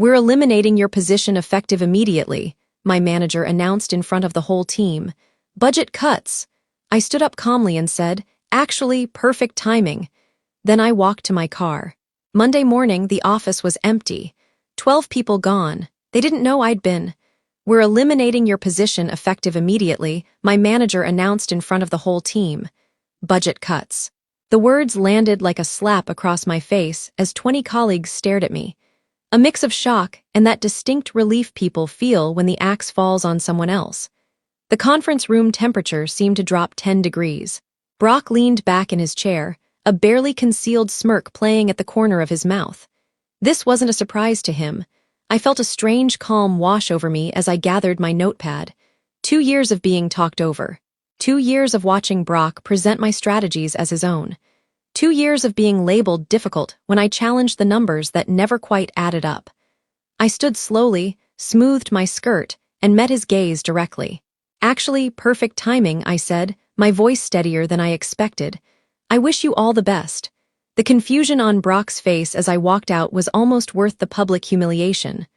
"We're eliminating your position effective immediately," my manager announced in front of the whole team. "Budget cuts." I stood up calmly and said, "Actually, perfect timing." Then I walked to my car. Monday morning, the office was empty. 12 people gone. They didn't know I'd been. "We're eliminating your position effective immediately," my manager announced in front of the whole team. Budget cuts. The words landed like a slap across my face as 20 colleagues stared at me. A mix of shock and that distinct relief people feel when the axe falls on someone else. The conference room temperature seemed to drop 10 degrees. Brock leaned back in his chair, a barely concealed smirk playing at the corner of his mouth. This wasn't a surprise to him. I felt a strange calm wash over me as I gathered my notepad. 2 years of being talked over. 2 years of watching Brock present my strategies as his own. 2 years of being labeled difficult when I challenged the numbers that never quite added up. I stood slowly, smoothed my skirt, and met his gaze directly. "Actually, perfect timing," I said, my voice steadier than I expected. "I wish you all the best." The confusion on Brock's face as I walked out was almost worth the public humiliation.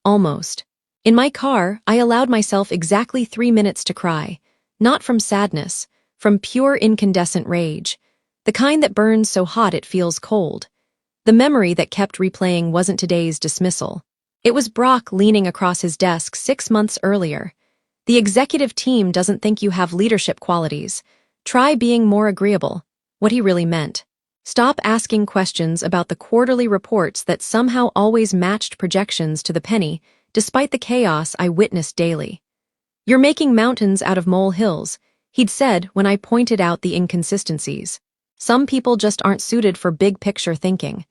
Almost. In my car, I allowed myself exactly 3 minutes to cry. Not from sadness, from pure incandescent rage. The kind that burns so hot it feels cold. The memory that kept replaying wasn't today's dismissal. It was Brock leaning across his desk 6 months earlier. "The executive team doesn't think you have leadership qualities. Try being more agreeable." What he really meant. Stop asking questions about the quarterly reports that somehow always matched projections to the penny, despite the chaos I witnessed daily. "You're making mountains out of molehills," he'd said when I pointed out the inconsistencies. "Some people just aren't suited for big-picture thinking."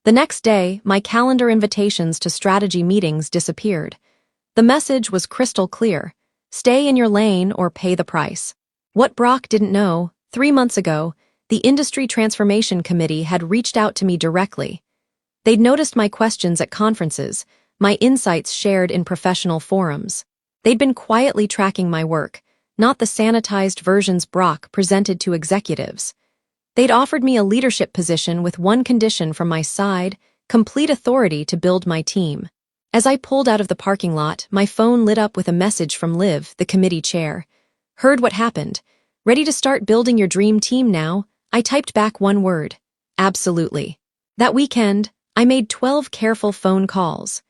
The next day, my calendar invitations to strategy meetings disappeared. The message was crystal clear. Stay in your lane or pay the price. What Brock didn't know, 3 months ago, the Industry Transformation Committee had reached out to me directly. They'd noticed my questions at conferences, my insights shared in professional forums. They'd been quietly tracking my work, not the sanitized versions Brock presented to executives. They'd offered me a leadership position with one condition from my side: complete authority to build my team. As I pulled out of the parking lot, my phone lit up with a message from Liv, the committee chair. "Heard what happened. Ready to start building your dream team now?" I typed back one word. "Absolutely." That weekend, I made 12 careful phone calls.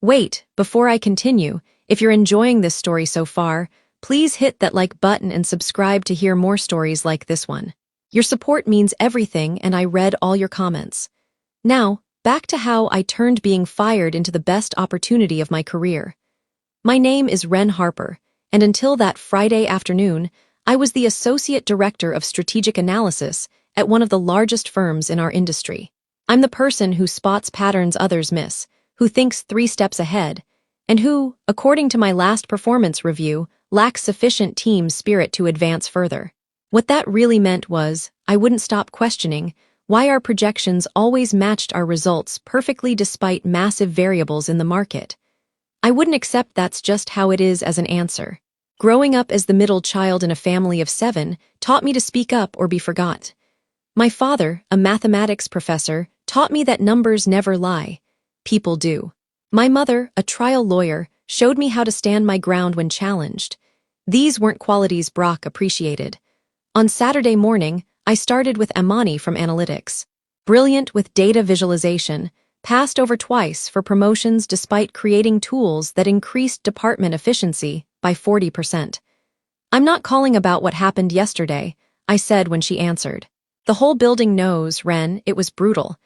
Wait, before I continue, if you're enjoying this story so far, please hit that like button and subscribe to hear more stories like this one. Your support means everything, and I read all your comments. Now, back to how I turned being fired into the best opportunity of my career. My name is Wren Harper, and until that Friday afternoon, I was the Associate Director of Strategic Analysis at one of the largest firms in our industry. I'm the person who spots patterns others miss, who thinks 3 steps ahead, and who, according to my last performance review, lacks sufficient team spirit to advance further. What that really meant was, I wouldn't stop questioning why our projections always matched our results perfectly despite massive variables in the market. I wouldn't accept that's just how it is as an answer. Growing up as the middle child in a family of 7 taught me to speak up or be forgot. My father, a mathematics professor, taught me that numbers never lie. People do. My mother, a trial lawyer, showed me how to stand my ground when challenged. These weren't qualities Brock appreciated. On Saturday morning, I started with Amani from analytics. Brilliant with data visualization, passed over twice for promotions despite creating tools that increased department efficiency by 40%. "I'm not calling about what happened yesterday," I said when she answered. "The whole building knows, Wren, it was brutal.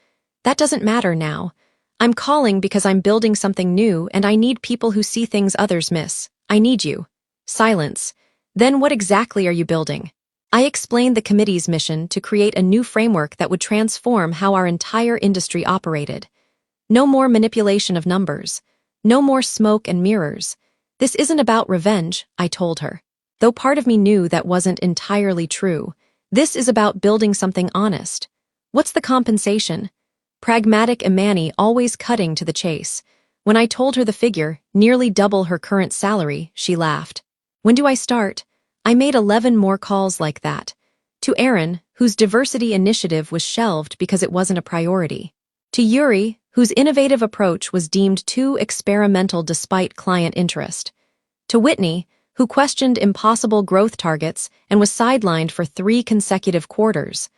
That doesn't matter now. I'm calling because I'm building something new and I need people who see things others miss. I need you." Silence. "Then what exactly are you building?" I explained the committee's mission to create a new framework that would transform how our entire industry operated. No more manipulation of numbers. No more smoke and mirrors. "This isn't about revenge," I told her. Though part of me knew that wasn't entirely true. "This is about building something honest." "What's the compensation?" Pragmatic Amani always cutting to the chase. When I told her the figure, nearly double her current salary, she laughed. "When do I start?" I made 11 more calls like that. To Aaron, whose diversity initiative was shelved because it wasn't a priority. To Yuri, whose innovative approach was deemed too experimental despite client interest. To Whitney, who questioned impossible growth targets and was sidelined for 3 consecutive quarters.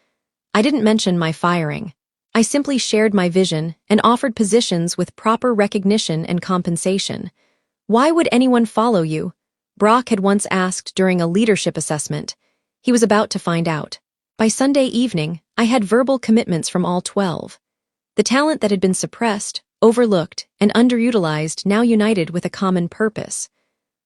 I didn't mention my firing. I simply shared my vision and offered positions with proper recognition and compensation. Why would anyone follow you? Brock had once asked during a leadership assessment. He was about to find out. By Sunday evening, I had verbal commitments from all 12. The talent that had been suppressed, overlooked, and underutilized now united with a common purpose.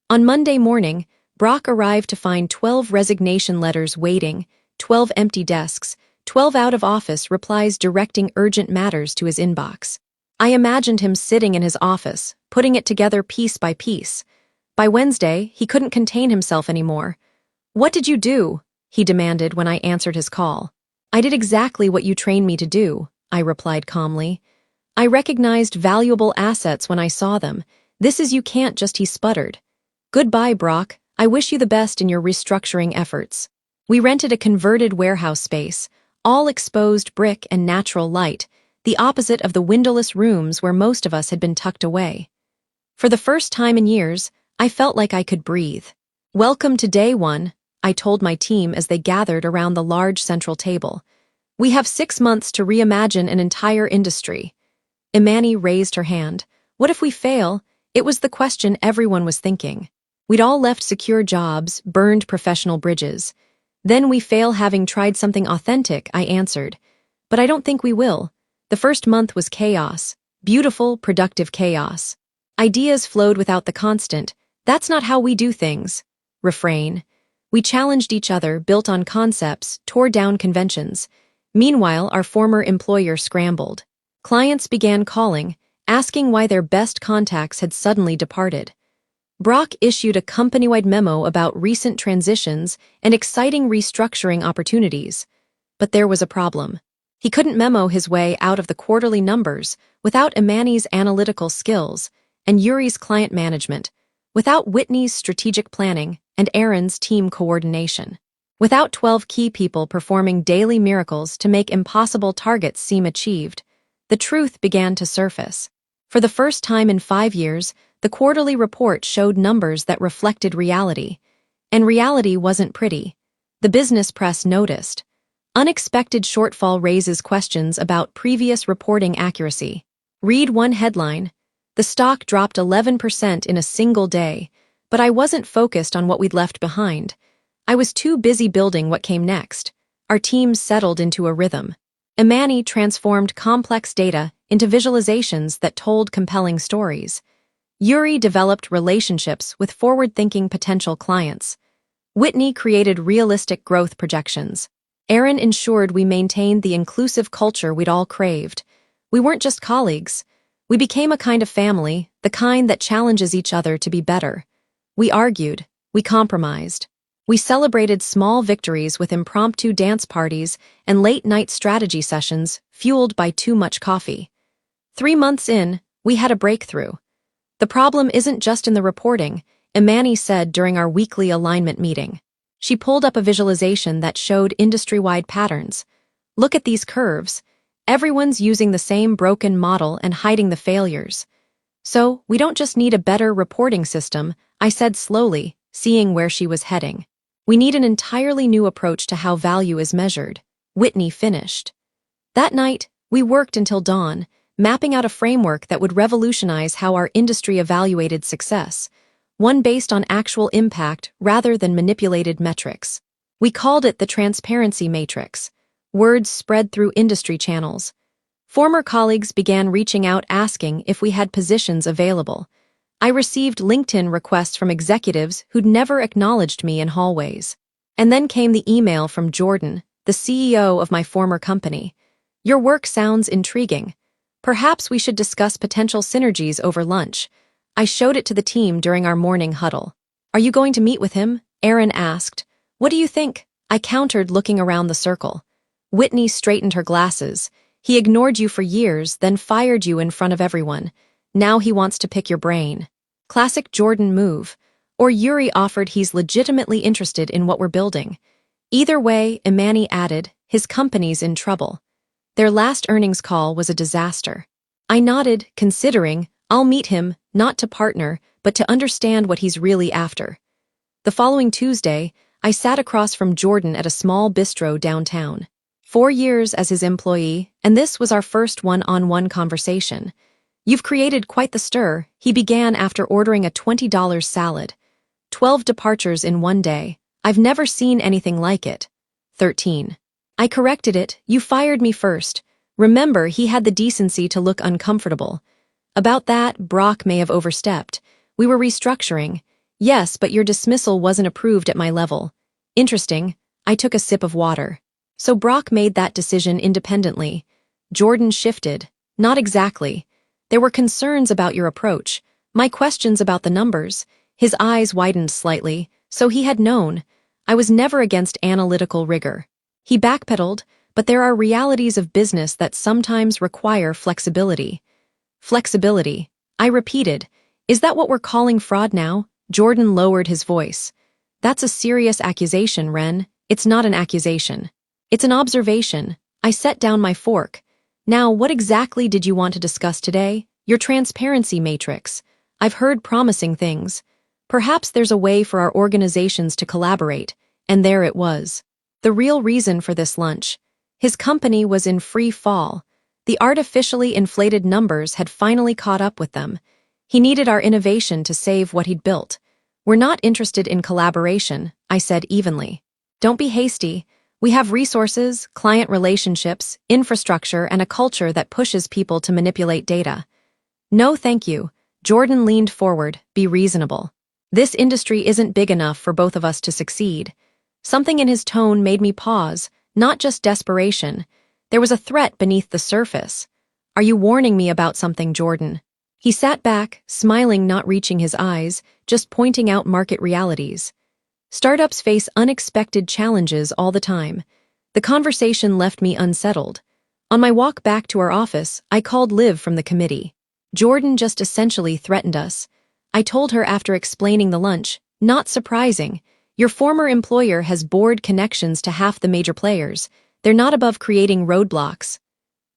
On Monday morning, Brock arrived to find 12 resignation letters waiting, 12 empty desks, 12 out-of-office replies directing urgent matters to his inbox. I imagined him sitting in his office, putting it together piece by piece. By Wednesday, he couldn't contain himself anymore. "What did you do?" he demanded when I answered his call. "I did exactly what you trained me to do," I replied calmly. "I recognized valuable assets when I saw them. This is you can't just," he sputtered. "Goodbye, Brock. I wish you the best in your restructuring efforts." We rented a converted warehouse space, all exposed brick and natural light, the opposite of the windowless rooms where most of us had been tucked away. For the first time in years, I felt like I could breathe. "Welcome to day one," I told my team as they gathered around the large central table. "We have 6 months to reimagine an entire industry." Imani raised her hand. What if we fail? It was the question everyone was thinking. We'd all left secure jobs, burned professional bridges. "Then we fail having tried something authentic," I answered. "But I don't think we will." The first month was chaos. Beautiful, productive chaos. Ideas flowed without the constant, "That's not how we do things" refrain. We challenged each other, built on concepts, tore down conventions. Meanwhile, our former employer scrambled. Clients began calling, asking why their best contacts had suddenly departed. Brock issued a company-wide memo about recent transitions and exciting restructuring opportunities. But there was a problem. He couldn't memo his way out of the quarterly numbers without Imani's analytical skills and Yuri's client management, without Whitney's strategic planning and Aaron's team coordination, without 12 key people performing daily miracles to make impossible targets seem achieved. The truth began to surface. For the first time in 5 years, the quarterly report showed numbers that reflected reality. And reality wasn't pretty. The business press noticed. Unexpected shortfall raises questions about previous reporting accuracy. Read one headline. The stock dropped 11% in a single day, but I wasn't focused on what we'd left behind. I was too busy building what came next. Our teams settled into a rhythm. Imani transformed complex data into visualizations that told compelling stories. Yuri developed relationships with forward-thinking potential clients. Whitney created realistic growth projections. Aaron ensured we maintained the inclusive culture we'd all craved. We weren't just colleagues. We became a kind of family, the kind that challenges each other to be better. We argued. We compromised. We celebrated small victories with impromptu dance parties and late-night strategy sessions fueled by too much coffee. 3 months in, we had a breakthrough. "The problem isn't just in the reporting," Imani said during our weekly alignment meeting. She pulled up a visualization that showed industry-wide patterns. "Look at these curves. Everyone's using the same broken model and hiding the failures. So, we don't just need a better reporting system," I said slowly, seeing where she was heading. "We need an entirely new approach to how value is measured." Whitney finished. That night, we worked until dawn, mapping out a framework that would revolutionize how our industry evaluated success, one based on actual impact rather than manipulated metrics. We called it the transparency matrix. Words spread through industry channels. Former colleagues began reaching out asking if we had positions available. I received LinkedIn requests from executives who'd never acknowledged me in hallways. And then came the email from Jordan, the CEO of my former company. "Your work sounds intriguing. Perhaps we should discuss potential synergies over lunch." I showed it to the team during our morning huddle. "Are you going to meet with him?" Aaron asked. "What do you think?" I countered, looking around the circle. Whitney straightened her glasses. "He ignored you for years, then fired you in front of everyone. Now he wants to pick your brain." Classic Jordan move. Or Yuri offered he's legitimately interested in what we're building. Either way, Imani added, his company's in trouble. Their last earnings call was a disaster. I nodded, considering I'll meet him, not to partner, but to understand what he's really after. The following Tuesday, I sat across from Jordan at a small bistro downtown. 4 years as his employee, and this was our first one-on-one conversation. You've created quite the stir, he began after ordering a $20 salad. 12 departures in one day. I've never seen anything like it. 13. I corrected it, you fired me first. Remember, he had the decency to look uncomfortable. About that, Brock may have overstepped. We were restructuring. Yes, but your dismissal wasn't approved at my level. Interesting. I took a sip of water. So Brock made that decision independently. Jordan shifted. Not exactly. There were concerns about your approach. My questions about the numbers. His eyes widened slightly, so he had known. I was never against analytical rigor. He backpedaled, but there are realities of business that sometimes require flexibility. Flexibility. I repeated. Is that what we're calling fraud now? Jordan lowered his voice. That's a serious accusation, Ren. It's not an accusation. It's an observation. I set down my fork. Now, what exactly did you want to discuss today? Your transparency matrix. I've heard promising things. Perhaps there's a way for our organizations to collaborate, and there it was. The real reason for this lunch. His company was in free fall. The artificially inflated numbers had finally caught up with them. He needed our innovation to save what he'd built. We're not interested in collaboration, I said evenly. Don't be hasty. We have resources, client relationships, infrastructure, and a culture that pushes people to manipulate data. No, thank you. Jordan leaned forward. Be reasonable. This industry isn't big enough for both of us to succeed. Something in his tone made me pause, not just desperation. There was a threat beneath the surface. Are you warning me about something, Jordan? He sat back, smiling, not reaching his eyes, just pointing out market realities. Startups face unexpected challenges all the time. The conversation left me unsettled. On my walk back to our office, I called Liv from the committee. Jordan just essentially threatened us. I told her after explaining the lunch, not surprising. Your former employer has board connections to half the major players. They're not above creating roadblocks.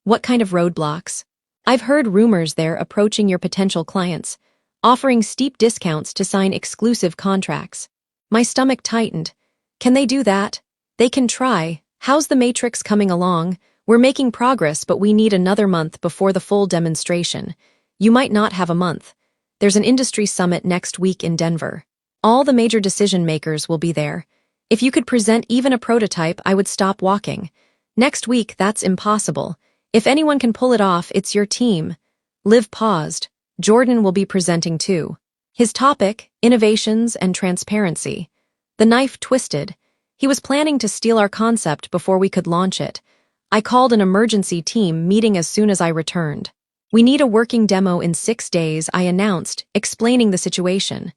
What kind of roadblocks? I've heard rumors they're approaching your potential clients, offering steep discounts to sign exclusive contracts. My stomach tightened. Can they do that? They can try. How's the Matrix coming along? We're making progress, but we need another month before the full demonstration. You might not have a month. There's an industry summit next week in Denver. All the major decision makers will be there. If you could present even a prototype, I would stop walking. Next week, that's impossible. If anyone can pull it off, it's your team. Liv paused. Jordan will be presenting too. His topic, innovations and transparency. The knife twisted. He was planning to steal our concept before we could launch it. I called an emergency team meeting as soon as I returned. We need a working demo in 6 days, I announced, explaining the situation.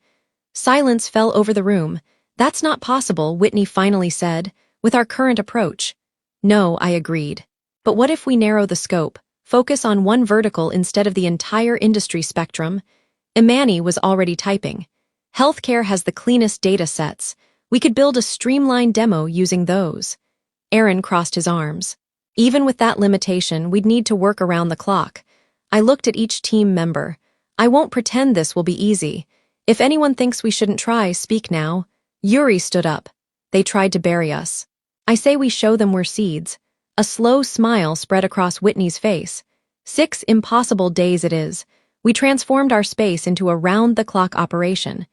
Silence fell over the room. That's not possible, Whitney finally said, with our current approach. No, I agreed. But what if we narrow the scope, focus on one vertical instead of the entire industry spectrum? Imani was already typing. Healthcare has the cleanest data sets. We could build a streamlined demo using those. Aaron crossed his arms. Even with that limitation, we'd need to work around the clock. I looked at each team member. I won't pretend this will be easy. If anyone thinks we shouldn't try, speak now. Yuri stood up. They tried to bury us. I say we show them we're seeds. A slow smile spread across Whitney's face. 6 impossible days it is. We transformed our space into a round-the-clock operation.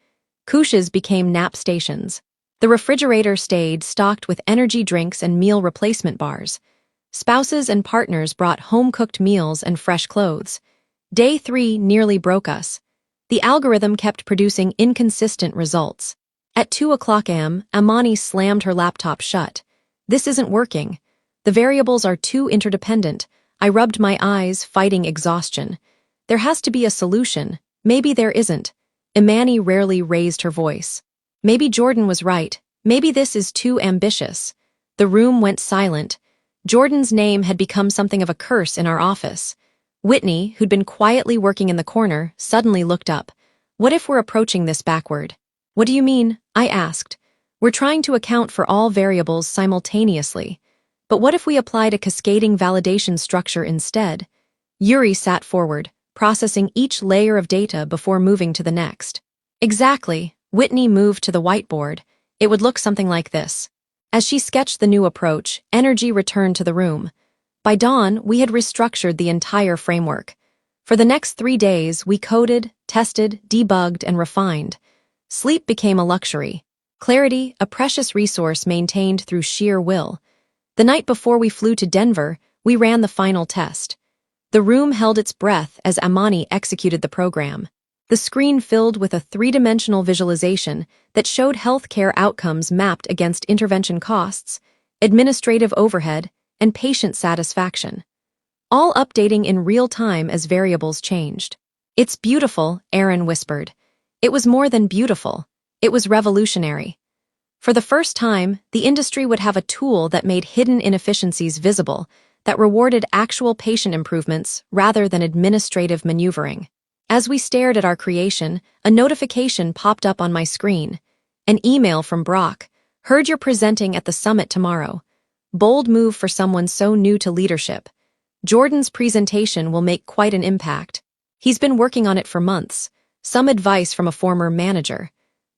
Couches became nap stations. The refrigerator stayed stocked with energy drinks and meal replacement bars. Spouses and partners brought home-cooked meals and fresh clothes. Day 3 nearly broke us. The algorithm kept producing inconsistent results. At 2:00 a.m., Imani slammed her laptop shut. This isn't working. The variables are too interdependent. I rubbed my eyes, fighting exhaustion. There has to be a solution. Maybe there isn't. Imani rarely raised her voice. Maybe Jordan was right. Maybe this is too ambitious. The room went silent. Jordan's name had become something of a curse in our office. Whitney, who'd been quietly working in the corner, suddenly looked up. What if we're approaching this backward? What do you mean? I asked. We're trying to account for all variables simultaneously. But what if we applied a cascading validation structure instead? Yuri sat forward, processing each layer of data before moving to the next. Exactly. Whitney moved to the whiteboard. It would look something like this. As she sketched the new approach, energy returned to the room. By dawn, we had restructured the entire framework. For the next 3 days, we coded, tested, debugged, and refined. Sleep became a luxury. Clarity, a precious resource maintained through sheer will. The night before we flew to Denver, we ran the final test. The room held its breath as Amani executed the program. The screen filled with a 3-dimensional visualization that showed healthcare outcomes mapped against intervention costs, administrative overhead, and patient satisfaction, all updating in real time as variables changed. "It's beautiful," Aaron whispered. It was more than beautiful. It was revolutionary. For the first time, the industry would have a tool that made hidden inefficiencies visible, that rewarded actual patient improvements rather than administrative maneuvering. As we stared at our creation, a notification popped up on my screen. An email from Brock. "Heard you're presenting at the summit tomorrow. Bold move for someone so new to leadership. Jordan's presentation will make quite an impact. He's been working on it for months. Some advice from a former manager.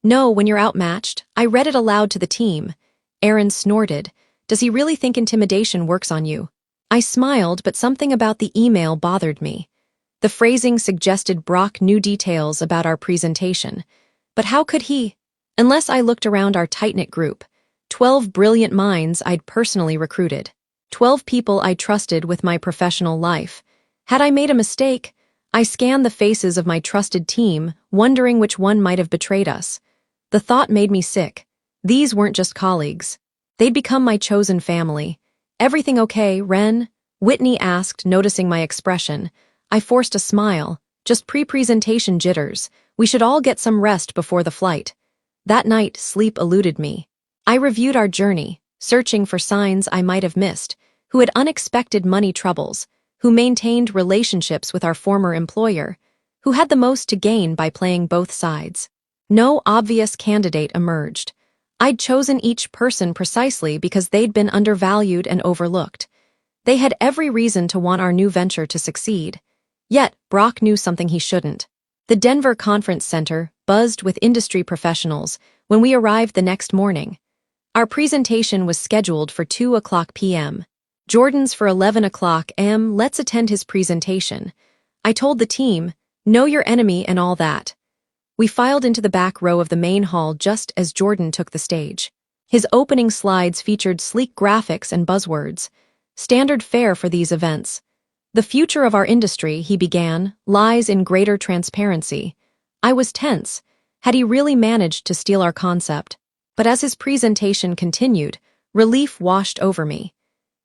Know when you're outmatched." I read it aloud to the team. Aaron snorted. "Does he really think intimidation works on you?" I smiled, but something about the email bothered me. The phrasing suggested Brock knew details about our presentation. But how could he? Unless I looked around our tight-knit group. 12 brilliant minds I'd personally recruited. 12 people I trusted with my professional life. Had I made a mistake? I scanned the faces of my trusted team, wondering which one might have betrayed us. The thought made me sick. These weren't just colleagues. They'd become my chosen family. "Everything okay, Ren?" Whitney asked, noticing my expression. I forced a smile. "Just pre-presentation jitters. We should all get some rest before the flight." That night, sleep eluded me. I reviewed our journey, searching for signs I might have missed, who had unexpected money troubles, who maintained relationships with our former employer, who had the most to gain by playing both sides. No obvious candidate emerged. I'd chosen each person precisely because they'd been undervalued and overlooked. They had every reason to want our new venture to succeed. Yet, Brock knew something he shouldn't. The Denver Conference Center buzzed with industry professionals when we arrived the next morning. Our presentation was scheduled for 2:00 p.m. Jordan's for 11:00 a.m. Let's attend his presentation. I told the team, "Know your enemy and all that." We filed into the back row of the main hall just as Jordan took the stage. His opening slides featured sleek graphics and buzzwords. Standard fare for these events. "The future of our industry," he began, "lies in greater transparency." I was tense. Had he really managed to steal our concept? But as his presentation continued, relief washed over me.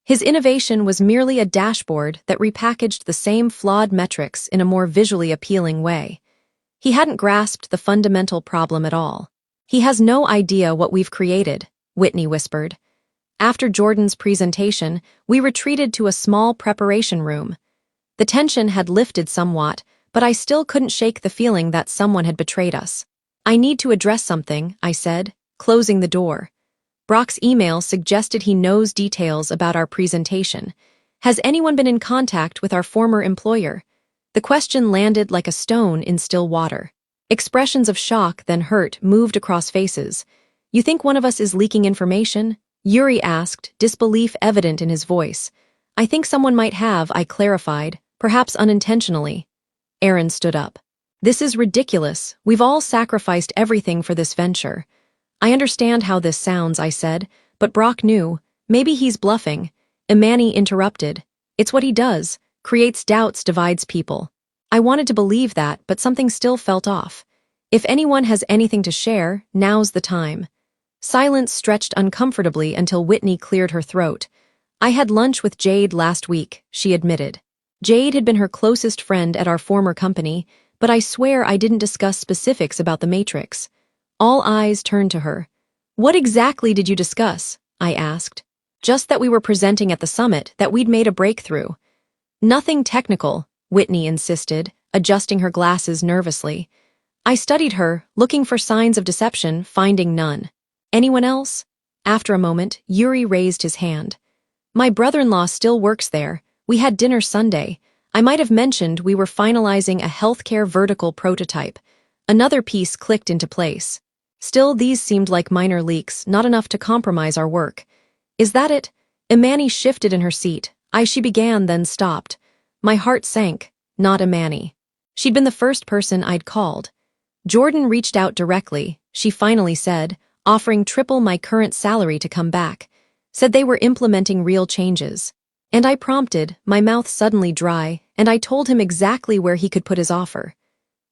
His innovation was merely a dashboard that repackaged the same flawed metrics in a more visually appealing way. He hadn't grasped the fundamental problem at all. "He has no idea what we've created," Whitney whispered. After Jordan's presentation, we retreated to a small preparation room. The tension had lifted somewhat, but I still couldn't shake the feeling that someone had betrayed us. "I need to address something," I said, closing the door. Brock's email suggested he knows details about our presentation. Has anyone been in contact with our former employer? The question landed like a stone in still water. Expressions of shock, then hurt, moved across faces. "You think one of us is leaking information?" Yuri asked, disbelief evident in his voice. "I think someone might have," I clarified, perhaps unintentionally. Aaron stood up. "This is ridiculous. We've all sacrificed everything for this venture." "I understand how this sounds," I said, but Brock knew. Maybe he's bluffing. Imani interrupted. "It's what he does. Creates doubts, divides people." I wanted to believe that, but something still felt off. If anyone has anything to share, now's the time. Silence stretched uncomfortably until Whitney cleared her throat. "I had lunch with Jade last week," she admitted. Jade had been her closest friend at our former company, but I swear I didn't discuss specifics about the Matrix. All eyes turned to her. "What exactly did you discuss?" I asked. "Just that we were presenting at the summit, that we'd made a breakthrough." "Nothing technical," Whitney insisted, adjusting her glasses nervously. I studied her, looking for signs of deception, finding none. "Anyone else?" After a moment, Yuri raised his hand. My brother-in-law still works there. We had dinner Sunday. I might have mentioned we were finalizing a healthcare vertical prototype. Another piece clicked into place. Still, these seemed like minor leaks, not enough to compromise our work. Is that it? Imani shifted in her seat. She began, then stopped. My heart sank. Not Imani. She'd been the first person I'd called. Jordan reached out directly, she finally said, offering triple my current salary to come back. Said they were implementing real changes. And I prompted, my mouth suddenly dry, and I told him exactly where he could put his offer.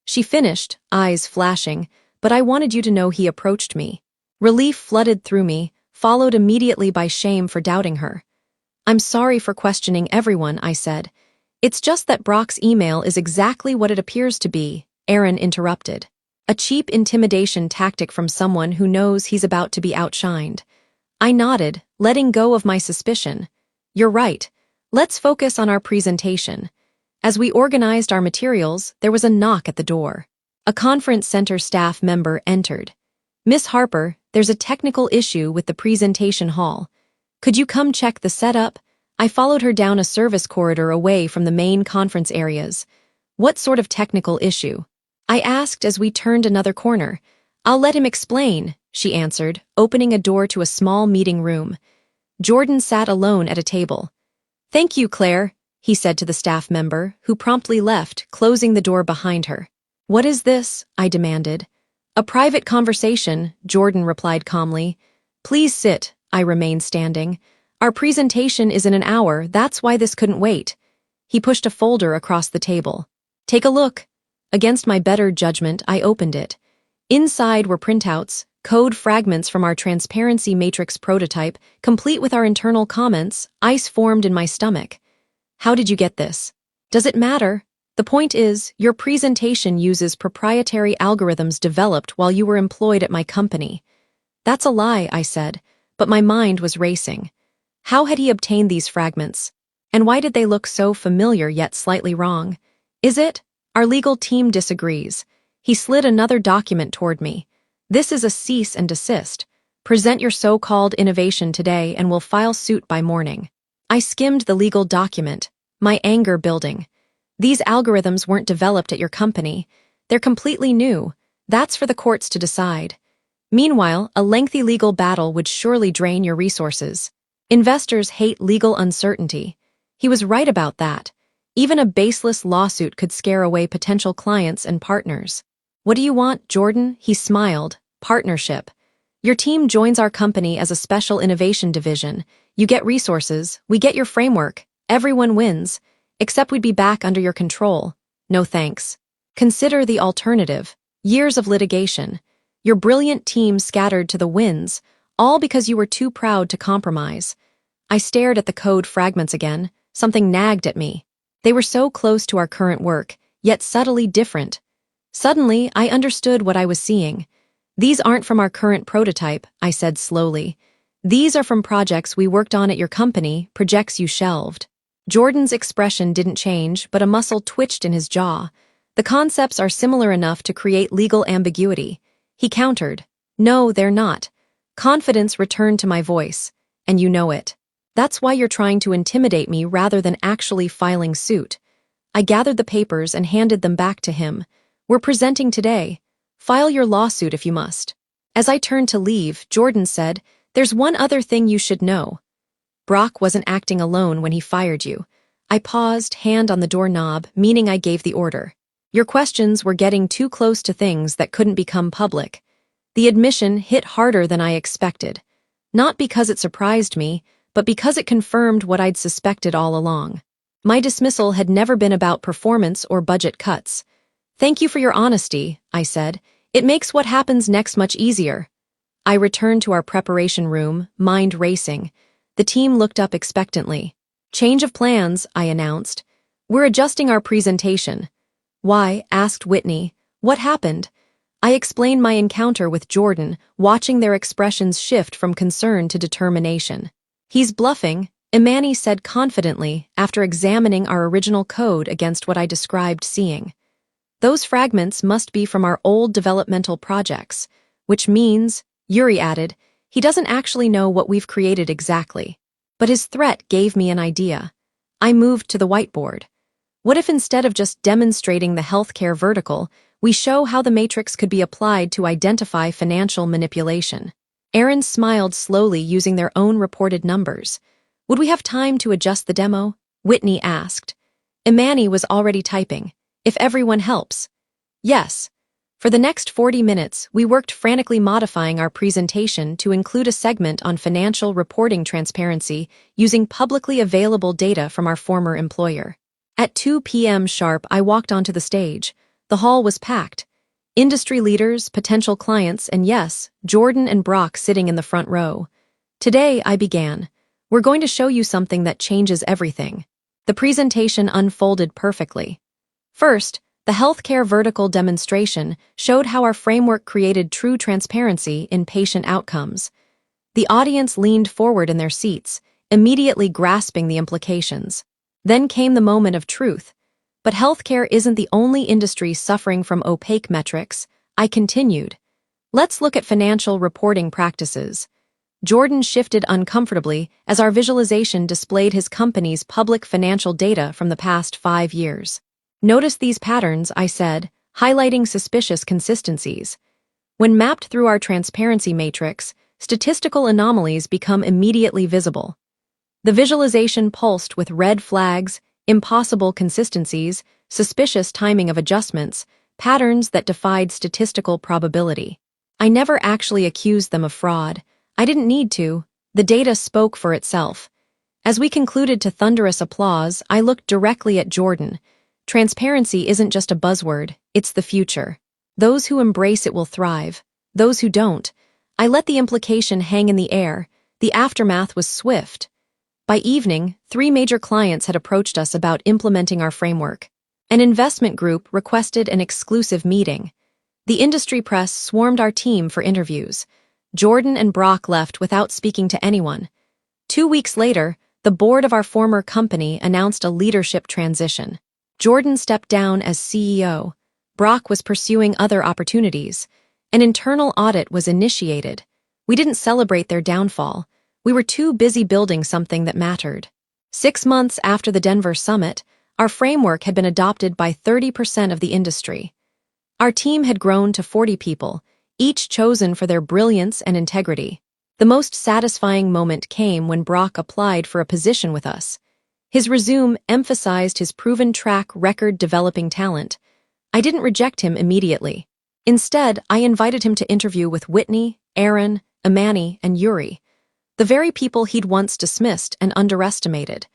She finished, eyes flashing, but I wanted you to know he approached me. Relief flooded through me, followed immediately by shame for doubting her. I'm sorry for questioning everyone, I said. It's just that Brock's email is exactly what it appears to be, Aaron interrupted. A cheap intimidation tactic from someone who knows he's about to be outshined. I nodded, letting go of my suspicion. You're right. Let's focus on our presentation. As we organized our materials, there was a knock at the door. A conference center staff member entered. Miss Harper, there's a technical issue with the presentation hall. Could you come check the setup? I followed her down a service corridor away from the main conference areas. What sort of technical issue? I asked as we turned another corner. I'll let him explain, she answered, opening a door to a small meeting room. Jordan sat alone at a table. Thank you, Claire, he said to the staff member, who promptly left, closing the door behind her. What is this? I demanded. A private conversation, Jordan replied calmly. Please sit, I remained standing. Our presentation is in an hour, that's why this couldn't wait. He pushed a folder across the table. Take a look. Against my better judgment, I opened it. Inside were printouts, code fragments from our transparency matrix prototype, complete with our internal comments. Ice formed in my stomach. How did you get this? Does it matter? The point is, your presentation uses proprietary algorithms developed while you were employed at my company. That's a lie, I said, but my mind was racing. How had he obtained these fragments? And why did they look so familiar yet slightly wrong? Is it? Our legal team disagrees. He slid another document toward me. This is a cease and desist. Present your so-called innovation today and we'll file suit by morning. I skimmed the legal document, my anger building. These algorithms weren't developed at your company. They're completely new. That's for the courts to decide. Meanwhile, a lengthy legal battle would surely drain your resources. Investors hate legal uncertainty. He was right about that. Even a baseless lawsuit could scare away potential clients and partners. What do you want, Jordan? He smiled. Partnership. Your team joins our company as a special innovation division. You get resources, we get your framework. Everyone wins. Except we'd be back under your control. No thanks. Consider the alternative. Years of litigation. Your brilliant team scattered to the winds, all because you were too proud to compromise. I stared at the code fragments again. Something nagged at me. They were so close to our current work, yet subtly different. Suddenly, I understood what I was seeing. These aren't from our current prototype, I said slowly. These are from projects we worked on at your company, projects you shelved. Jordan's expression didn't change, but a muscle twitched in his jaw. The concepts are similar enough to create legal ambiguity. He countered. No, they're not. Confidence returned to my voice, and you know it. That's why you're trying to intimidate me rather than actually filing suit. I gathered the papers and handed them back to him. We're presenting today. File your lawsuit if you must. As I turned to leave, Jordan said, There's one other thing you should know. Brock wasn't acting alone when he fired you. I paused, hand on the doorknob, meaning I gave the order. Your questions were getting too close to things that couldn't become public. The admission hit harder than I expected. Not because it surprised me, but because it confirmed what I'd suspected all along. My dismissal had never been about performance or budget cuts. Thank you for your honesty, I said. It makes what happens next much easier. I returned to our preparation room, mind racing. The team looked up expectantly. Change of plans, I announced. We're adjusting our presentation. Why? Asked Whitney. What happened? I explained my encounter with Jordan, watching their expressions shift from concern to determination. He's bluffing, Imani said confidently after examining our original code against what I described seeing. Those fragments must be from our old developmental projects, which means, Yuri added, he doesn't actually know what we've created exactly. But his threat gave me an idea. I moved to the whiteboard. What if instead of just demonstrating the healthcare vertical, we show how the matrix could be applied to identify financial manipulation? Aaron smiled slowly using their own reported numbers. Would we have time to adjust the demo? Whitney asked. Imani was already typing. If everyone helps. Yes. For the next 40 minutes, we worked frantically modifying our presentation to include a segment on financial reporting transparency using publicly available data from our former employer. At 2 p.m. sharp, I walked onto the stage. The hall was packed. Industry leaders, potential clients, and yes, Jordan and Brock sitting in the front row. Today, I began. We're going to show you something that changes everything. The presentation unfolded perfectly. First, the healthcare vertical demonstration showed how our framework created true transparency in patient outcomes. The audience leaned forward in their seats, immediately grasping the implications. Then came the moment of truth. But healthcare isn't the only industry suffering from opaque metrics. I continued. Let's look at financial reporting practices. Jordan shifted uncomfortably as our visualization displayed his company's public financial data from the past 5 years. Notice these patterns, I said, highlighting suspicious consistencies. When mapped through our transparency matrix, statistical anomalies become immediately visible. The visualization pulsed with red flags, impossible consistencies, suspicious timing of adjustments, patterns that defied statistical probability. I never actually accused them of fraud. I didn't need to. The data spoke for itself. As we concluded to thunderous applause, I looked directly at Jordan. Transparency isn't just a buzzword, it's the future. Those who embrace it will thrive. Those who don't. I let the implication hang in the air. The aftermath was swift. By evening, 3 major clients had approached us about implementing our framework. An investment group requested an exclusive meeting. The industry press swarmed our team for interviews. Jordan and Brock left without speaking to anyone. 2 weeks later, the board of our former company announced a leadership transition. Jordan stepped down as CEO. Brock was pursuing other opportunities. An internal audit was initiated. We didn't celebrate their downfall. We were too busy building something that mattered. 6 months after the Denver summit, our framework had been adopted by 30% of the industry. Our team had grown to 40 people, each chosen for their brilliance and integrity. The most satisfying moment came when Brock applied for a position with us. His resume emphasized his proven track record developing talent. I didn't reject him immediately. Instead, I invited him to interview with Whitney, Aaron, Imani, and Yuri. The very people he'd once dismissed and underestimated.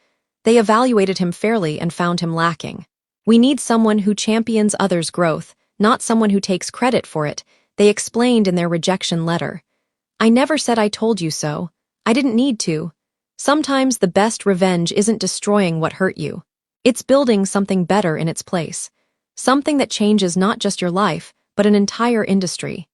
They evaluated him fairly and found him lacking. We need someone who champions others' growth, not someone who takes credit for it, they explained in their rejection letter. I never said I told you so. I didn't need to. Sometimes the best revenge isn't destroying what hurt you. It's building something better in its place. Something that changes not just your life, but an entire industry.